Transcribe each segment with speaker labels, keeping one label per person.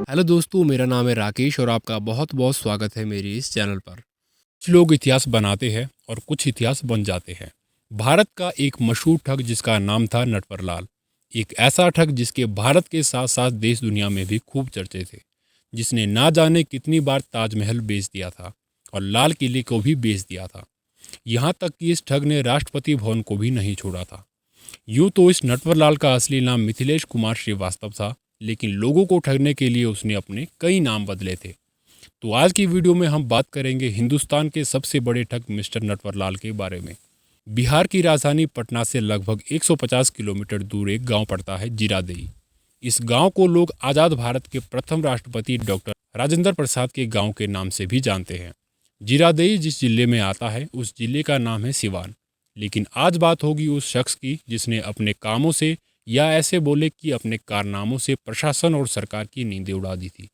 Speaker 1: Hello दोस्तों, मेरा नाम है राकेश और आपका बहुत बहुत स्वागत है मेरे इस चैनल पर। कुछ लोग इतिहास बनाते हैं और कुछ इतिहास बन जाते हैं। भारत का एक मशहूर ठग जिसका नाम था नटवरलाल, एक ऐसा ठग जिसके भारत के साथ साथ देश दुनिया में भी खूब चर्चे थे, जिसने ना जाने कितनी बार ताजमहल बेच दिया था और लाल किले को भी बेच दिया था। यहाँ तक कि इस ठग ने राष्ट्रपति भवन को भी नहीं छोड़ा था। यूँ तो इस नटवरलाल का असली नाम मिथिलेश कुमार श्रीवास्तव था, लेकिन लोगों को ठगने के लिए उसने अपने कई नाम बदले थे। तो आज की वीडियो में हम बात करेंगे हिंदुस्तान के सबसे बड़े ठग मिस्टर नटवरलाल के बारे में। बिहार की राजधानी पटना से लगभग 150 किलोमीटर दूर एक गांव पड़ता है, जीरादेई। इस गांव को लोग आज़ाद भारत के प्रथम राष्ट्रपति डॉक्टर राजेंद्र प्रसाद के गांव के नाम से भी जानते हैं। जीरादेई जिस जिले में आता है उस जिले का नाम है सिवान। लेकिन आज बात होगी उस शख्स की जिसने अपने कामों से, या ऐसे बोले कि अपने कारनामों से, प्रशासन और सरकार की नींदें उड़ा दी थी।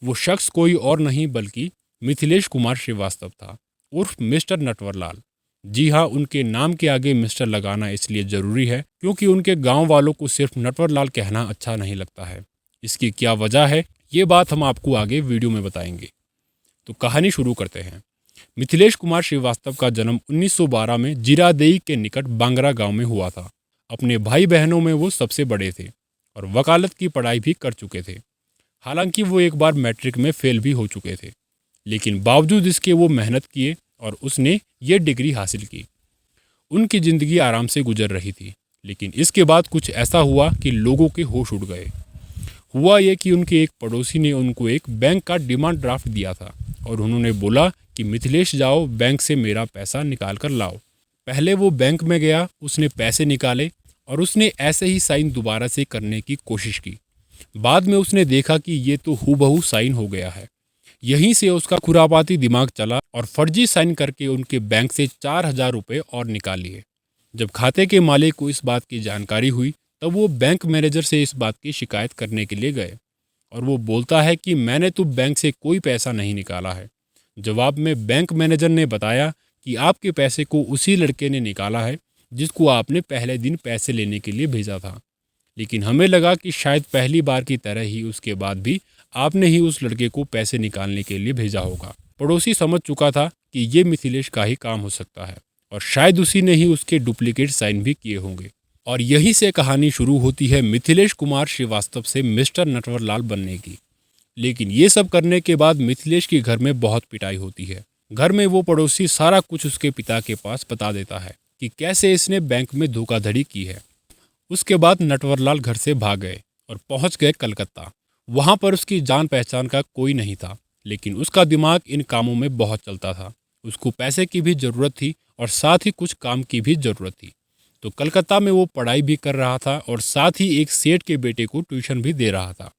Speaker 1: वो शख्स कोई और नहीं बल्कि मिथिलेश कुमार श्रीवास्तव था, उर्फ मिस्टर नटवरलाल। जी हाँ, उनके नाम के आगे मिस्टर लगाना इसलिए ज़रूरी है क्योंकि उनके गांव वालों को सिर्फ नटवरलाल कहना अच्छा नहीं लगता है। इसकी क्या वजह है, ये बात हम आपको आगे वीडियो में बताएंगे। तो कहानी शुरू करते हैं। मिथिलेश कुमार श्रीवास्तव का जन्म 1912 में जीरादेई के निकट बांगरा गांव में हुआ था। अपने भाई बहनों में वो सबसे बड़े थे और वकालत की पढ़ाई भी कर चुके थे। हालांकि वो एक बार मैट्रिक में फेल भी हो चुके थे, लेकिन बावजूद इसके वो मेहनत किए और उसने ये डिग्री हासिल की। उनकी ज़िंदगी आराम से गुजर रही थी, लेकिन इसके बाद कुछ ऐसा हुआ कि लोगों के होश उड़ गए। हुआ ये कि उनके एक पड़ोसी ने उनको एक बैंक का डिमांड ड्राफ्ट दिया था और उन्होंने बोला कि मिथिलेश जाओ, बैंक से मेरा पैसा निकाल कर लाओ। पहले वो बैंक में गया, उसने पैसे निकाले और उसने ऐसे ही साइन दोबारा से करने की कोशिश की। बाद में उसने देखा कि ये तो हूबहू साइन हो गया है। यहीं से उसका खुरापाती दिमाग चला और फर्जी साइन करके उनके बैंक से 4,000 रुपये और निकाल लिए। जब खाते के मालिक को इस बात की जानकारी हुई तब वो बैंक मैनेजर से इस बात की शिकायत करने के लिए गए और वो बोलता है कि मैंने तो बैंक से कोई पैसा नहीं निकाला है। जवाब में बैंक मैनेजर ने बताया कि आपके पैसे को उसी लड़के ने निकाला है जिसको आपने पहले दिन पैसे लेने के लिए भेजा था। लेकिन हमें लगा कि शायद पहली बार की तरह ही उसके बाद भी आपने ही उस लड़के को पैसे निकालने के लिए भेजा होगा। पड़ोसी समझ चुका था कि ये मिथिलेश का ही काम हो सकता है और शायद उसी ने ही उसके डुप्लीकेट साइन भी किए होंगे। और यहीं से कहानी शुरू होती है मिथिलेश कुमार श्रीवास्तव से मिस्टर नटवरलाल बनने की। लेकिन ये सब करने के बाद मिथिलेश की घर में बहुत पिटाई होती है। घर में वो पड़ोसी सारा कुछ उसके पिता के पास बता देता है कि कैसे इसने बैंक में धोखाधड़ी की है। उसके बाद नटवरलाल घर से भाग गए और पहुंच गए कलकत्ता। वहां पर उसकी जान पहचान का कोई नहीं था, लेकिन उसका दिमाग इन कामों में बहुत चलता था। उसको पैसे की भी ज़रूरत थी और साथ ही कुछ काम की भी ज़रूरत थी। तो कलकत्ता में वो पढ़ाई भी कर रहा था और साथ ही एक सेठ के बेटे को ट्यूशन भी दे रहा था।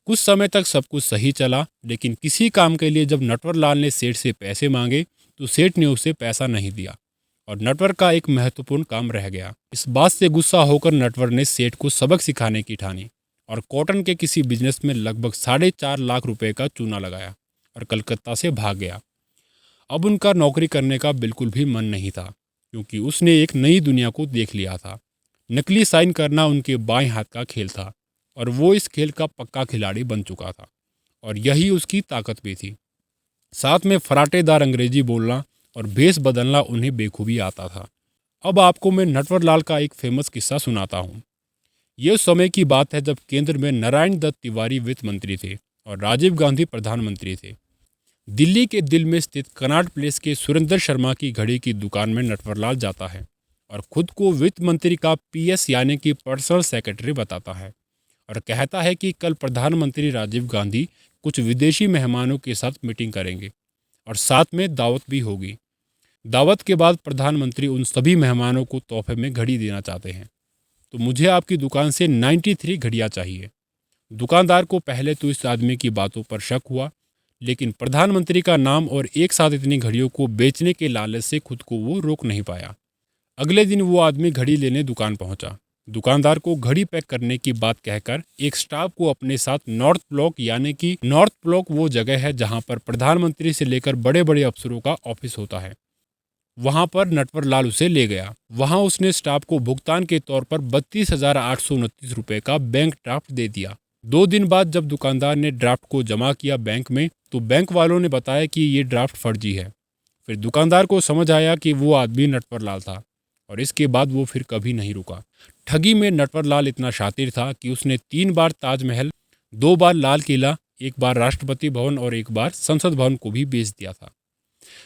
Speaker 1: कुछ समय तक सब कुछ सही चला, लेकिन किसी काम के लिए जब नटवरलाल ने सेठ से पैसे मांगे तो सेठ ने उसे पैसा नहीं दिया और नटवर का एक महत्वपूर्ण काम रह गया। इस बात से गुस्सा होकर नटवर ने सेठ को सबक सिखाने की ठानी और कॉटन के किसी बिजनेस में लगभग 4.5 लाख रुपए का चूना लगाया और कलकत्ता से भाग गया। अब उनका नौकरी करने का बिल्कुल भी मन नहीं था, क्योंकि उसने एक नई दुनिया को देख लिया था। नकली साइन करना उनके बाएं हाथ का खेल था और वो इस खेल का पक्का खिलाड़ी बन चुका था और यही उसकी ताकत भी थी। साथ में फराटेदार अंग्रेजी बोलना और भेष बदलना उन्हें बेखूबी आता था। अब आपको मैं नटवरलाल का एक फेमस किस्सा सुनाता हूँ। ये उस समय की बात है जब केंद्र में नारायण दत्त तिवारी वित्त मंत्री थे और राजीव गांधी प्रधानमंत्री थे। दिल्ली के दिल में स्थित कनॉट प्लेस के सुरेंद्र शर्मा की घड़ी की दुकान में नटवरलाल जाता है और खुद को वित्त मंत्री का पीएस यानी कि पर्सनल सेक्रेटरी बताता है और कहता है कि कल प्रधानमंत्री राजीव गांधी कुछ विदेशी मेहमानों के साथ मीटिंग करेंगे और साथ में दावत भी होगी। दावत के बाद प्रधानमंत्री उन सभी मेहमानों को तोहफे में घड़ी देना चाहते हैं, तो मुझे आपकी दुकान से 93 घड़ियाँ चाहिए। दुकानदार को पहले तो इस आदमी की बातों पर शक हुआ, लेकिन प्रधानमंत्री का नाम और एक साथ इतनी घड़ियों को बेचने के लालच से खुद को वो रोक नहीं पाया। अगले दिन वो आदमी घड़ी लेने दुकान पहुंचा। दुकानदार को घड़ी पैक करने की बात कहकर एक स्टाफ को अपने साथ नॉर्थ ब्लॉक, यानी कि नॉर्थ ब्लॉक वो जगह है जहां पर प्रधानमंत्री से लेकर बड़े बड़े अफसरों का ऑफिस होता है, वहां पर नटवरलाल उसे ले गया। वहां उसने स्टाफ को भुगतान के तौर पर 32,829 रुपये का बैंक ड्राफ्ट दे दिया। 2 दिन बाद जब दुकानदार ने ड्राफ्ट को जमा किया बैंक में, तो बैंक वालों ने बताया कि ये ड्राफ्ट फर्जी है। फिर दुकानदार को समझ आया कि वो आदमी नटवर लाल था, और इसके बाद वो फिर कभी नहीं रुका। ठगी में नटवर लाल इतना शातिर था कि उसने 3 बार ताजमहल, 2 बार लाल किला, 1 बार राष्ट्रपति भवन और 1 बार संसद भवन को भी बेच दिया था।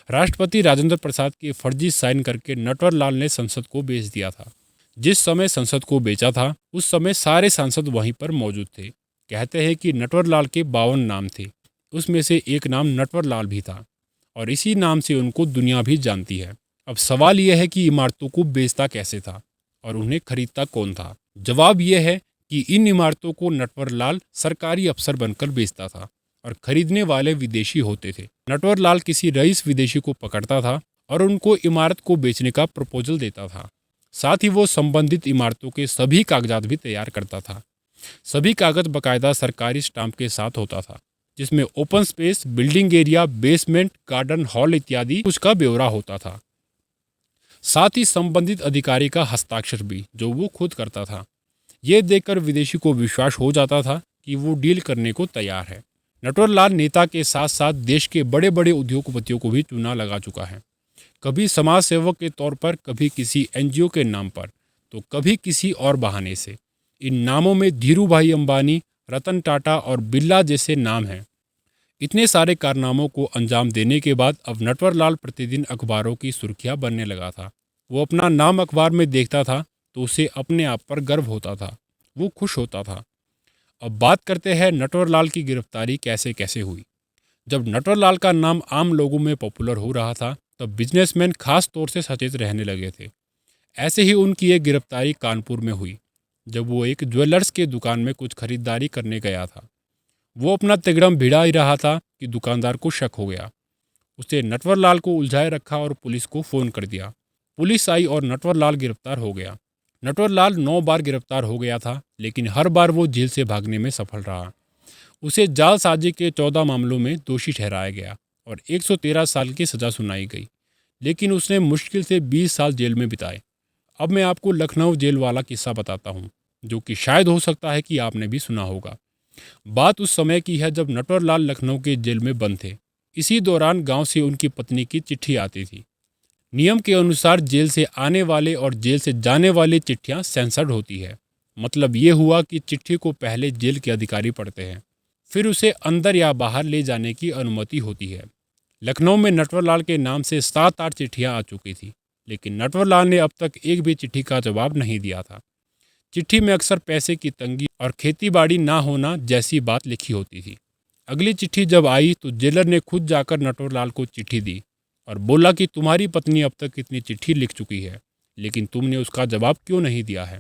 Speaker 1: राष्ट्रपति राजेंद्र प्रसाद के फर्जी साइन करके नटवर लाल ने संसद को बेच दिया था। जिस समय संसद को बेचा था उस समय सारे सांसद वहीं पर मौजूद थे। कहते हैं कि नटवर लाल के 52 नाम थे, उसमें से एक नाम नटवर लाल भी था, और इसी नाम से उनको दुनिया भी जानती है। अब सवाल यह है कि इमारतों को बेचता कैसे था और उन्हें खरीदता कौन था। जवाब यह है कि इन इमारतों को नटवर लाल सरकारी अफसर बनकर बेचता था और खरीदने वाले विदेशी होते थे। नटवर लाल किसी रईस विदेशी को पकड़ता था और उनको इमारत को बेचने का प्रपोजल देता था। साथ ही वो संबंधित इमारतों के सभी कागजात भी तैयार करता था। सभी कागज बाकायदा सरकारी स्टाम्प के साथ होता था, जिसमें open space, building area, basement, garden, hall इत्यादि कुछ का ब्यौरा होता था। साथ ही संबंधित अधिकारी का हस्ताक्षर भी, जो वो खुद करता था। ये देखकर विदेशी को विश्वास हो जाता था कि वो डील करने को तैयार है। नटवर लाल नेता के साथ साथ देश के बड़े बड़े उद्योगपतियों को भी चुना लगा चुका है। कभी समाज सेवक के तौर पर, कभी किसी एनजीओ के नाम पर, तो कभी किसी और बहाने से। इन नामों में धीरूभाई अंबानी, रतन टाटा और बिरला जैसे नाम हैं। इतने सारे कारनामों को अंजाम देने के बाद अब नटवर लाल प्रतिदिन अखबारों की सुर्खियां बनने लगा था। वो अपना नाम अखबार में देखता था तो उसे अपने आप पर गर्व होता था, वो खुश होता था। अब बात करते हैं नटवर लाल की गिरफ्तारी कैसे कैसे हुई। जब नटवर लाल का नाम आम लोगों में पॉपुलर हो रहा था, तब बिजनेसमैन खास तौर से सचेत रहने लगे थे। ऐसे ही उनकी एक गिरफ्तारी कानपुर में हुई, जब वो एक ज्वेलर्स के दुकान में कुछ खरीदारी करने गया था। वो अपना तिगड़म भिड़ा ही रहा था कि दुकानदार को शक हो गया। उसे नटवर लाल को उलझाए रखा और पुलिस को फ़ोन कर दिया। पुलिस आई और नटवर लाल गिरफ्तार हो गया। नटवर लाल 9 बार गिरफ्तार हो गया था, लेकिन हर बार वो जेल से भागने में सफल रहा। उसे जालसाजी के 14 मामलों में दोषी ठहराया गया और 113 साल की सज़ा सुनाई गई, लेकिन उसने मुश्किल से 20 साल जेल में बिताए। अब मैं आपको लखनऊ जेल वाला किस्सा बताता हूँ, जो कि शायद हो सकता है कि आपने भी सुना होगा। बात उस समय की है जब नटवर लाल लखनऊ के जेल में बंद थे। इसी दौरान गांव से उनकी पत्नी की चिट्ठी आती थी। नियम के अनुसार जेल से आने वाले और जेल से जाने वाली चिट्ठियां सेंसर्ड होती है। मतलब ये हुआ कि चिट्ठी को पहले जेल के अधिकारी पढ़ते हैं, फिर उसे अंदर या बाहर ले जाने की अनुमति होती है। लखनऊ में नटवर लाल के नाम से 7-8 चिट्ठियां आ चुकी थी, लेकिन नटवर लाल ने अब तक एक भी चिट्ठी का जवाब नहीं दिया था। चिट्ठी में अक्सर पैसे की तंगी और खेतीबाड़ी ना होना जैसी बात लिखी होती थी। अगली चिट्ठी जब आई तो जेलर ने खुद जाकर नटवर लाल को चिट्ठी दी और बोला कि तुम्हारी पत्नी अब तक इतनी चिट्ठी लिख चुकी है, लेकिन तुमने उसका जवाब क्यों नहीं दिया है।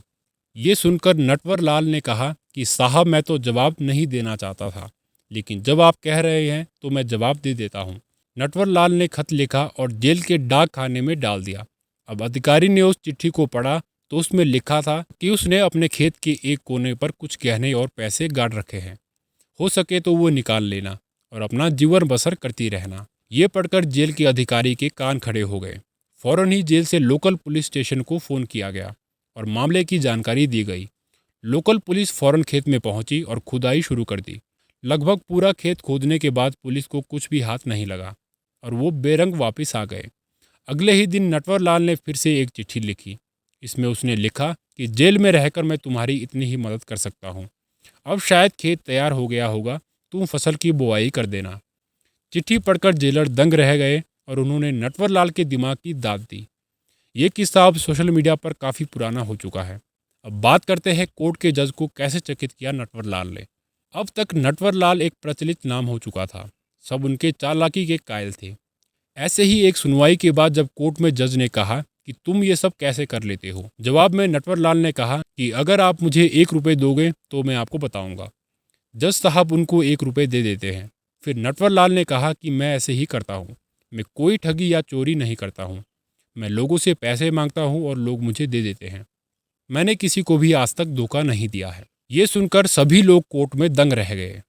Speaker 1: ये सुनकर नटवर लाल ने कहा कि साहब, मैं तो जवाब नहीं देना चाहता था, लेकिन जब आप कह रहे हैं तो मैं जवाब दे देता हूँ। नटवर लाल ने खत लिखा और जेल के डाक खाने में डाल दिया। अब अधिकारी ने उस चिट्ठी को पढ़ा तो उसमें लिखा था कि उसने अपने खेत के एक कोने पर कुछ गहने और पैसे गाड़ रखे हैं, हो सके तो वो निकाल लेना और अपना जीवन बसर करती रहना। ये पढ़कर जेल के अधिकारी के कान खड़े हो गए। फौरन ही जेल से लोकल पुलिस स्टेशन को फ़ोन किया गया और मामले की जानकारी दी गई। लोकल पुलिस फौरन खेत में पहुंची और खुदाई शुरू कर दी। लगभग पूरा खेत खोदने के बाद पुलिस को कुछ भी हाथ नहीं लगा और वो बेरंग वापस आ गए। अगले ही दिन नटवर लाल ने फिर से एक चिट्ठी लिखी। इसमें उसने लिखा कि जेल में रहकर मैं तुम्हारी इतनी ही मदद कर सकता हूँ। अब शायद खेत तैयार हो गया होगा, तुम फसल की बुआई कर देना। चिट्ठी पढ़कर जेलर दंग रह गए और उन्होंने नटवर लाल के दिमाग की दाद दी। ये किस्सा अब सोशल मीडिया पर काफ़ी पुराना हो चुका है। अब बात करते हैं कोर्ट के जज को कैसे चकित किया नटवर लाल ने। अब तक नटवर लाल एक प्रचलित नाम हो चुका था, सब उनके चालाकी के कायल थे। ऐसे ही एक सुनवाई के बाद जब कोर्ट में जज ने कहा कि तुम ये सब कैसे कर लेते हो, जवाब में नटवर लाल ने कहा कि अगर आप मुझे 1 रुपये दोगे तो मैं आपको बताऊंगा। जज साहब उनको 1 रुपये दे देते हैं। फिर नटवर लाल ने कहा कि मैं ऐसे ही करता हूँ, मैं कोई ठगी या चोरी नहीं करता हूँ, मैं लोगों से पैसे मांगता हूँ और लोग मुझे दे देते हैं। मैंने किसी को भी आज तक धोखा नहीं दिया है। ये सुनकर सभी लोग कोर्ट में दंग रह गए।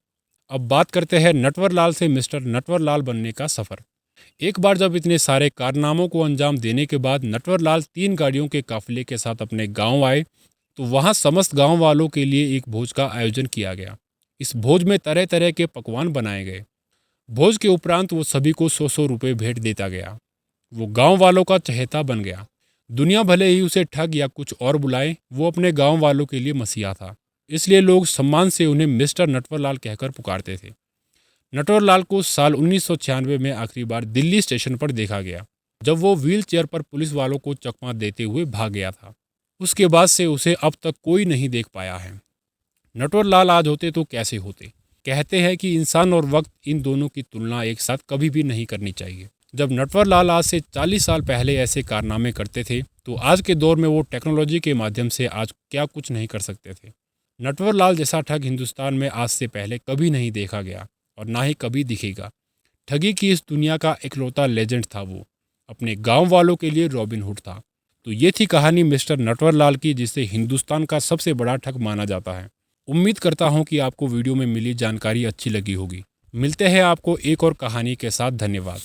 Speaker 1: अब बात करते हैं नटवर लाल से मिस्टर नटवर लाल बनने का सफ़र। एक बार जब इतने सारे कारनामों को अंजाम देने के बाद नटवर लाल 3 गाड़ियों के काफिले के साथ अपने गांव आए, तो वहां समस्त गांव वालों के लिए एक भोज का आयोजन किया गया। इस भोज में तरह तरह के पकवान बनाए गए। भोज के उपरांत वो सभी को 100-100 रुपये भेंट देता गया। वो गांव वालों का चहेता बन गया। दुनिया भले ही उसे ठग या कुछ और बुलाए, वो अपने गांव वालों के लिए मसीहा था। इसलिए लोग सम्मान से उन्हें मिस्टर नटवरलाल कहकर पुकारते थे। नटवरलाल को साल 1996 में आखिरी बार दिल्ली स्टेशन पर देखा गया, जब वो व्हील चेयर पर पुलिस वालों को चकमा देते हुए भाग गया था। उसके बाद से उसे अब तक कोई नहीं देख पाया है। नटवरलाल आज होते तो कैसे होते। कहते हैं कि इंसान और वक्त, इन दोनों की तुलना एक साथ कभी भी नहीं करनी चाहिए। जब नटवरलाल आज से 40 साल पहले ऐसे कारनामे करते थे, तो आज के दौर में वो टेक्नोलॉजी के माध्यम से आज क्या कुछ नहीं कर सकते थे। नटवरलाल जैसा ठग हिंदुस्तान में आज से पहले कभी नहीं देखा गया और ना ही कभी दिखेगा। ठगी की इस दुनिया का इकलौता लेजेंड था वो। अपने गांव वालों के लिए रॉबिन हुड था। तो ये थी कहानी मिस्टर नटवरलाल की, जिसे हिंदुस्तान का सबसे बड़ा ठग माना जाता है। उम्मीद करता हूँ कि आपको वीडियो में मिली जानकारी अच्छी लगी होगी। मिलते हैं आपको एक और कहानी के साथ। धन्यवाद।